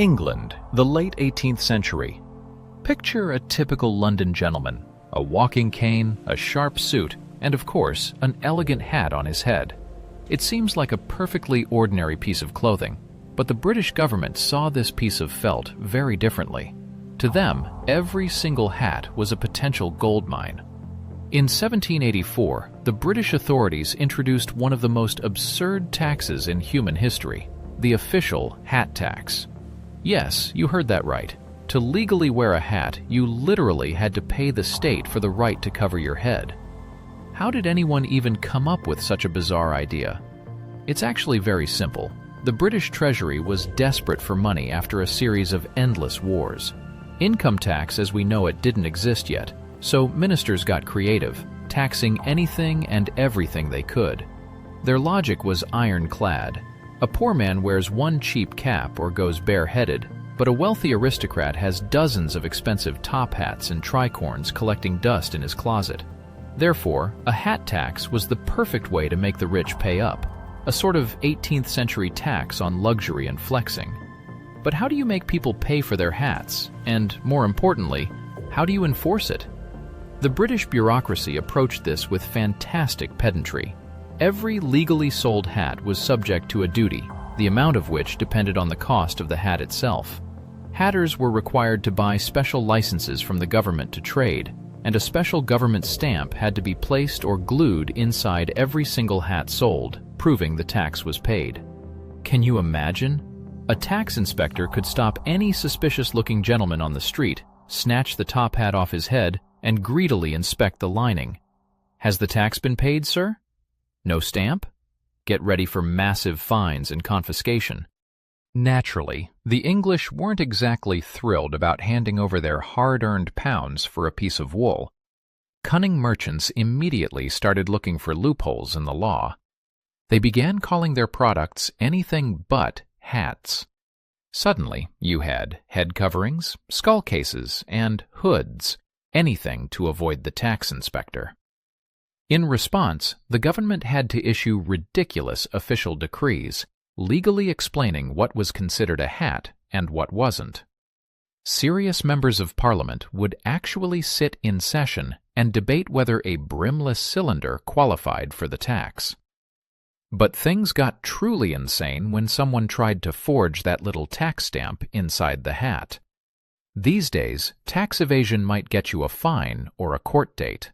England, the late 18th century. Picture a typical London gentleman, a walking cane, a sharp suit, and of course, an elegant hat on his head. It seems like a perfectly ordinary piece of clothing, but the British government saw this piece of felt very differently. To them, every single hat was a potential gold mine. In 1784, the British authorities introduced one of the most absurd taxes in human history, the official hat tax. Yes, you heard that right. To legally wear a hat, you literally had to pay the state for the right to cover your head. How did anyone even come up with such a bizarre idea? It's actually very simple. The British Treasury was desperate for money after a series of endless wars. Income tax as we know it didn't exist yet, so ministers got creative, taxing anything and everything they could. Their logic was ironclad. A poor man wears one cheap cap or goes bareheaded, but a wealthy aristocrat has dozens of expensive top hats and tricorns collecting dust in his closet. Therefore, a hat tax was the perfect way to make the rich pay up, a sort of 18th century tax on luxury and flexing. But how do you make people pay for their hats? And, more importantly, how do you enforce it? The British bureaucracy approached this with fantastic pedantry. Every legally sold hat was subject to a duty, the amount of which depended on the cost of the hat itself. Hatters were required to buy special licenses from the government to trade, and a special government stamp had to be placed or glued inside every single hat sold, proving the tax was paid. Can you imagine? A tax inspector could stop any suspicious-looking gentleman on the street, snatch the top hat off his head, and greedily inspect the lining. Has the tax been paid, sir? No stamp? Get ready for massive fines and confiscation. Naturally, the English weren't exactly thrilled about handing over their hard-earned pounds for a piece of wool. Cunning merchants immediately started looking for loopholes in the law. They began calling their products anything but hats. Suddenly, you had head coverings, skull cases, and hoods, anything to avoid the tax inspector. In response, the government had to issue ridiculous official decrees, legally explaining what was considered a hat and what wasn't. Serious members of Parliament would actually sit in session and debate whether a brimless cylinder qualified for the tax. But things got truly insane when someone tried to forge that little tax stamp inside the hat. These days, tax evasion might get you a fine or a court date.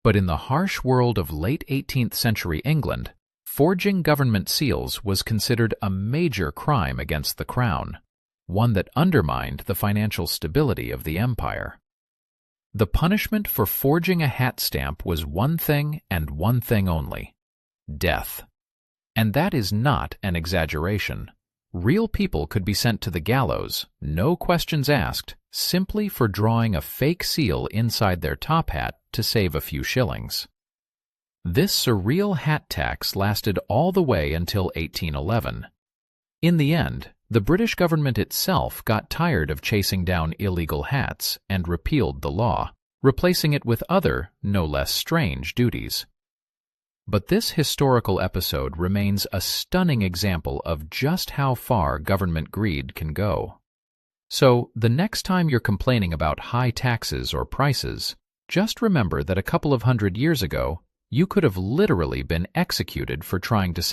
But in the harsh world of late 18th century England, forging government seals was considered a major crime against the crown, one that undermined the financial stability of the empire. The punishment for forging a hat stamp was one thing and one thing only: death. And that is not an exaggeration. Real people could be sent to the gallows, no questions asked, simply for drawing a fake seal inside their top hat to save a few shillings. This surreal hat tax lasted all the way until 1811. In the end, the British government itself got tired of chasing down illegal hats and repealed the law, replacing it with other, no less strange duties. But this historical episode remains a stunning example of just how far government greed can go. So, the next time you're complaining about high taxes or prices, just remember that a couple of hundred years ago, you could have literally been executed for trying to save